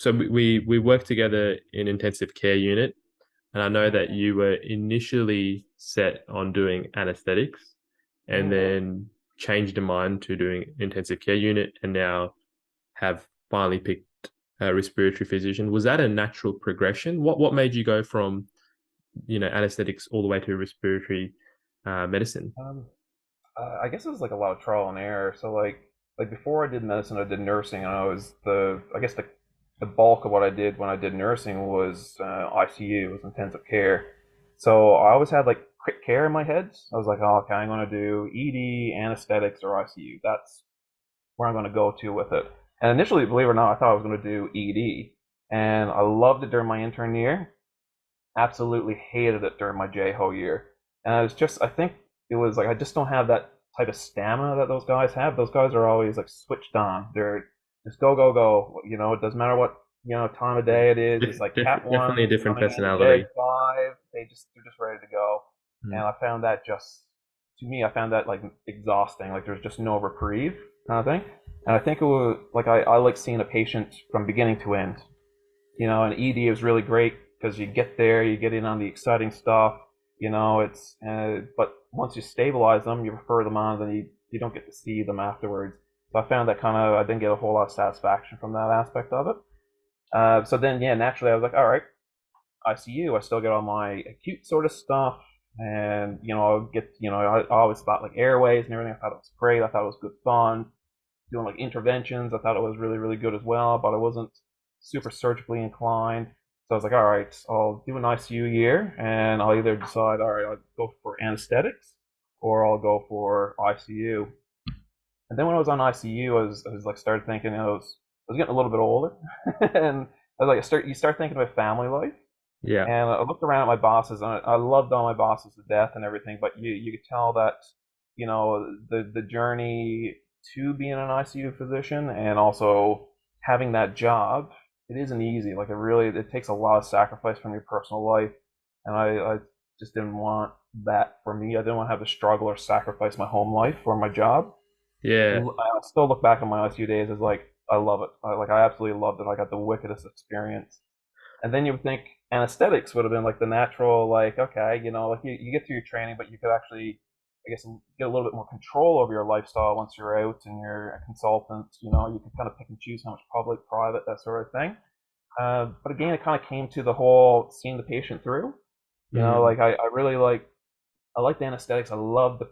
So we worked together in intensive care unit, and I know that you were initially set on doing anesthetics, and Mm. then changed your mind to doing intensive care unit, and now have finally picked a respiratory physician. Was that a natural progression? What made you go from anesthetics all the way to respiratory medicine? Um, I guess it was like a lot of trial and error. So like before I did medicine, I did nursing, and I guess the bulk of what I did when I did nursing was ICU, was intensive care. So I always had like quick care in my head. I was like, oh, okay, I'm going to do ED, anesthetics, or ICU. That's where I'm going to go to with it. And initially, believe it or not, I thought I was going to do ED, and I loved it during my intern year. Absolutely hated it during my JHO year. And I think it was like I just don't have that type of stamina that those guys have. Those guys are always like switched on. They're just go, go, go. It doesn't matter what, time of day it is. It's like Cat Definitely a 1 different coming in, Jag personality. 5. They're just ready to go. And Mm. I found that to me, I found that like exhausting. Like there's just no reprieve kind of thing. And I think it was like I like seeing a patient from beginning to end. And ED is really great because you get there, you get in on the exciting stuff. But once you stabilize them, you refer them on, then you don't get to see them afterwards. So I found that I didn't get a whole lot of satisfaction from that aspect of it. So then, yeah, naturally I was like, all right, ICU, I still get all my acute sort of stuff. And, I'll get, I always thought like airways and everything. I thought it was great. I thought it was good fun doing like interventions. I thought it was really, really good as well, but I wasn't super surgically inclined. So I was like, all right, I'll do an ICU year and I'll either decide, all right, I'll go for anesthetics or I'll go for ICU. And then when I was on ICU, I was like started thinking, I was getting a little bit older, and I was like, you start thinking about family life. Yeah. And I looked around at my bosses, and I loved all my bosses to death and everything. But you could tell that the journey to being an ICU physician and also having that job, it isn't easy. Like it takes a lot of sacrifice from your personal life, and I just didn't want that for me. I didn't want to have to struggle or sacrifice my home life for my job. Yeah. I still look back on my ICU days as like I love it. I absolutely loved it. I got the wickedest experience. And then you would think anesthetics would have been like the natural, like, okay, like you get through your training, but you could actually, I guess, get a little bit more control over your lifestyle once you're out and you're a consultant. You can kind of pick and choose how much public, private, that sort of thing. But again, it kind of came to the whole seeing the patient through. Mm. Like I really I like the anesthetics. I love the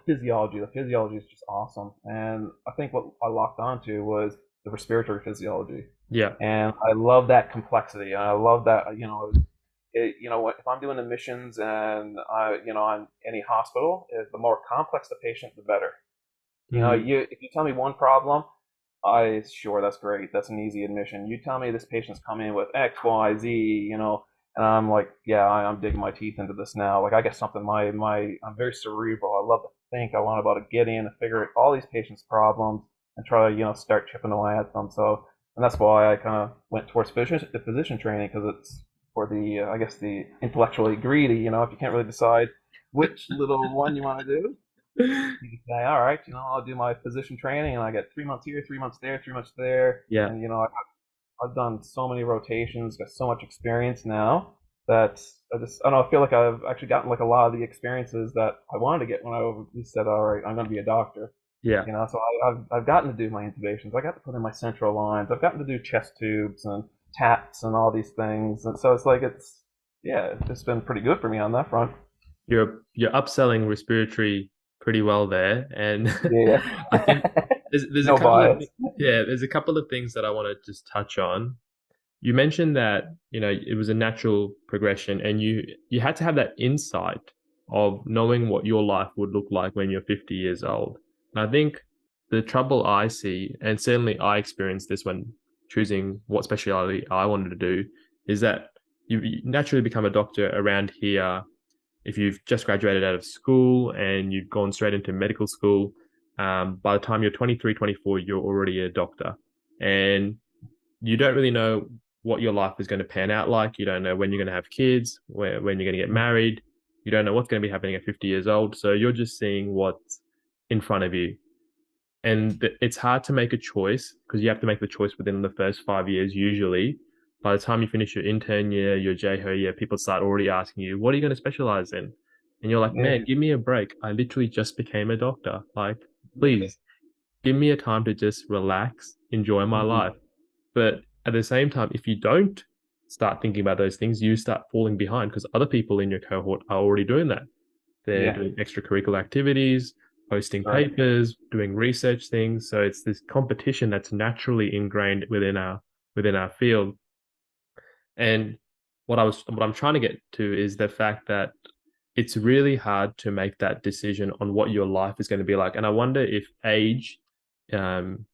physiology. The physiology is just awesome. And I think what I locked onto was the respiratory physiology. Yeah. And I love that complexity. And I love that, if I'm doing admissions and on any hospital, the more complex the patient, the better. Mm. If you tell me one problem, sure, that's great. That's an easy admission. You tell me this patient's coming in with X, Y, Z, and I'm like, yeah, I'm digging my teeth into this now. Like I get something. I'm very cerebral. I love to think. I want to be able to get in and figure out all these patients' problems and try to start chipping away at them. So, and that's why I kind of went towards physician training because it's for the I guess the intellectually greedy. If you can't really decide which little one you want to do, you can say, all right, I'll do my physician training and I get 3 months here, 3 months there, 3 months there. Yeah. And, I've done so many rotations, got so much experience now that I don't know, I feel like I've actually gotten like a lot of the experiences that I wanted to get when I said, all right, I'm going to be a doctor. Yeah. So I've gotten to do my intubations. I got to put in my central lines. I've gotten to do chest tubes and taps and all these things. And so yeah, it's been pretty good for me on that front. You're upselling respiratory pretty well there, and Yeah. I think there's a No couple of bias. there's a couple of things that I want to just touch on. You mentioned that it was a natural progression, and you had to have that insight of knowing what your life would look like when you're 50 years old. And I think the trouble I see, and certainly I experienced this when choosing what specialty I wanted to do, is that you naturally become a doctor around here if you've just graduated out of school and you've gone straight into medical school. By the time you're 23, 24, you're already a doctor. And you don't really know what your life is going to pan out like. You don't know when you're going to have kids, when you're going to get married. You don't know what's going to be happening at 50 years old. So you're just seeing what's in front of you. And it's hard to make a choice because you have to make the choice within the first 5 years usually. By the time you finish your intern year, your JHO year, people start already asking you, what are you going to specialize in? And you're like, man, Yeah. give me a break. I literally just became a doctor. Like, please give me a time to just relax, enjoy my life. Mhm. But at the same time, if you don't start thinking about those things, you start falling behind because other people in your cohort are already doing that. They're Yeah, doing extracurricular activities, posting that's right. papers, doing research things. So it's this competition that's naturally ingrained within our field. And what I'm trying to get to is the fact that it's really hard to make that decision on what your life is going to be like. And I wonder if age, um,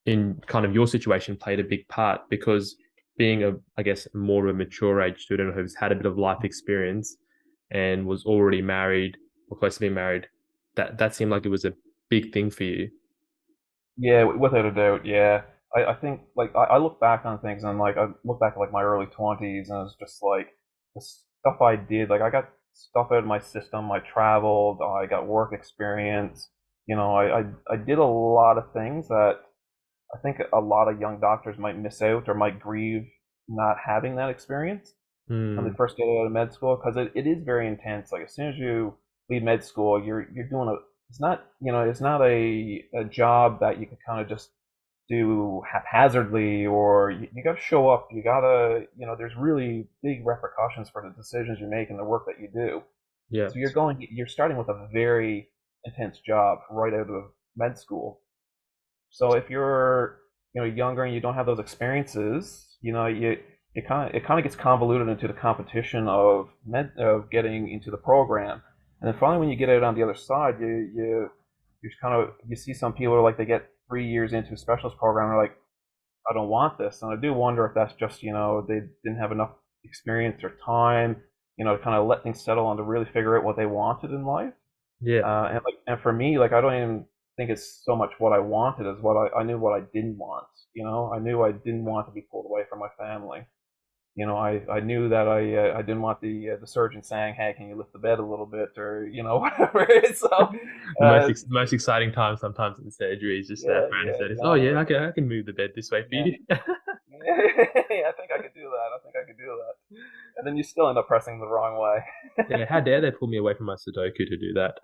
in kind of your situation, played a big part because being I guess, more of a mature age student who's had a bit of life experience and was already married or close to being married, that seemed like it was a big thing for you. Yeah, without a doubt. Yeah, I think like I look back on things and like I look back at like my early 20s and it's just like the stuff I did. Like I got stuff out of my system. I traveled. I got work experience. I did a lot of things that I think a lot of young doctors might miss out or might grieve not having that experience when they Hmm. first get out of med school because it is very intense. Like as soon as you leave med school, you're doing a it's not it's not a job that you can kind of just do haphazardly or you got to show up. You got to there's really big repercussions for the decisions you make and the work that you do. Yeah. So you're starting with a very intense job right out of med school. So if you're younger and you don't have those experiences, it kind of gets convoluted into the competition of getting into the program. And then finally, when you get out on the other side, you see some people are like they get 3 years into a specialist program and they're like, I don't want this. And I do wonder if that's just they didn't have enough experience or time, to kind of let things settle and to really figure out what they wanted in life. Yeah. And for me, like I don't even think it's so much what I wanted as what I knew what I didn't want. I knew I didn't want to be pulled away from my family. I knew that I didn't want the surgeon saying, "Hey, can you lift the bed a little bit?" or whatever. So The most exciting time sometimes in surgery is just that yeah, for yeah, anesthetists. Oh yeah, I can move the bed this way for yeah, you. yeah. I think I could do that. I think I could do that. And then you still end up pressing the wrong way. Yeah, how dare they pull me away from my Sudoku to do that?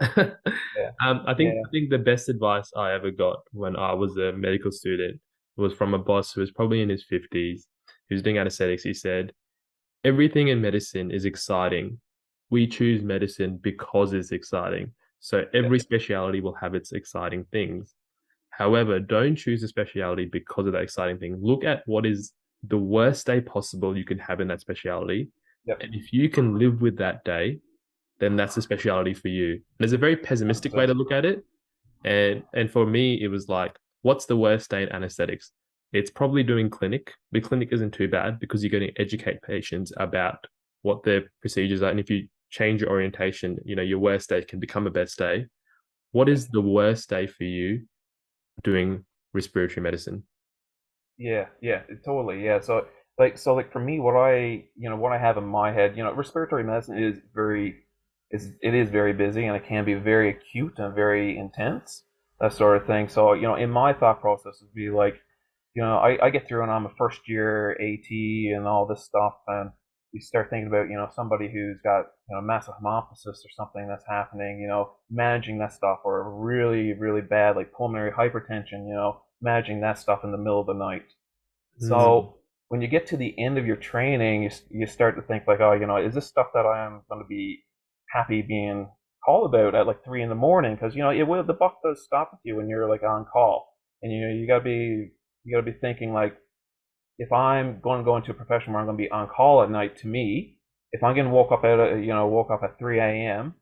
Yeah, I yeah, think the best advice I ever got when I was a medical student was from a boss who was probably in his 50s, who was doing anesthetics. He said, everything in medicine is exciting. We choose medicine because it's exciting. So yeah, every specialty will have its exciting things. However, don't choose a specialty because of that exciting thing. Look at what is the worst day possible you can have in that specialty. yep. And if you can live with that day, then that's the specialty for you. And it's a very pessimistic way 100%. to look at it. And for me, it was like, what's the worst day in anesthetics? It's probably doing clinic. The clinic isn't too bad because you're going to educate patients about what their procedures are. And if you change your orientation, your worst day can become a best day. What Yeah. is the worst day for you doing respiratory medicine? Yeah, yeah, totally. Yeah. So like for me, what I have in my head, respiratory medicine is very busy and it can be very acute and very intense, that sort of thing. So, in my thought process would be like, I get through and I'm a first year AT and all this stuff and you start thinking about, somebody who's got, massive hemoptysis or something that's happening, managing that stuff or really, really bad like pulmonary hypertension, managing that stuff in the middle of the night. Mm, So when you get to the end of your training, you start to think like, oh, is this stuff that I am going to be happy being called about at like 3 in the morning? Because the buck does stop with you when you're like on call, and you gotta be thinking like, if I'm going to go into a profession where I'm going to be on call at night, to me, if I'm getting woke up at 3 a.m.,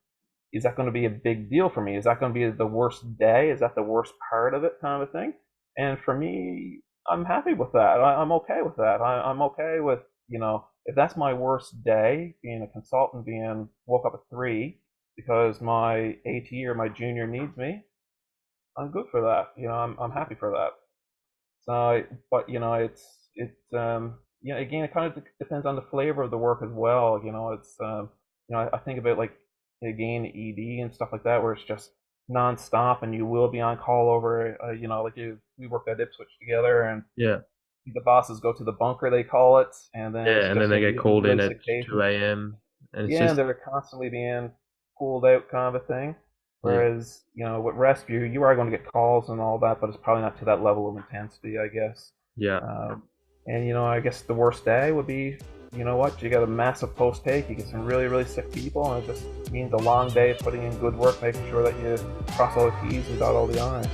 is that going to be a big deal for me? Is that going to be the worst day? Is that the worst part of it, kind of a thing? And for me, I'm happy with that. I'm okay with that. I'm okay with, if that's my worst day, being a consultant, being woke up at 3 because my AT or my junior needs me, I'm good for that. I'm happy for that. So, but again, it kind of depends on the flavor of the work as well. I think about like again ED and stuff like that, where it's just nonstop, and you will be on call over. We worked at Ipswich together, and Yeah. the bosses go to the bunker, they call it, and then it's Yeah, and then just they get called in really at sick 2 patients. a.m. and it's Yeah, and just they're constantly being pulled out, kind of a thing. yeah, Whereas, with rescue, you are going to get calls and all that, but it's probably not to that level of intensity, I guess. yeah, And I guess the worst day would be, you got a massive post take, you get some really, really sick people, and it just means a long day of putting in good work, making sure that you cross all the T's and dot all the I's.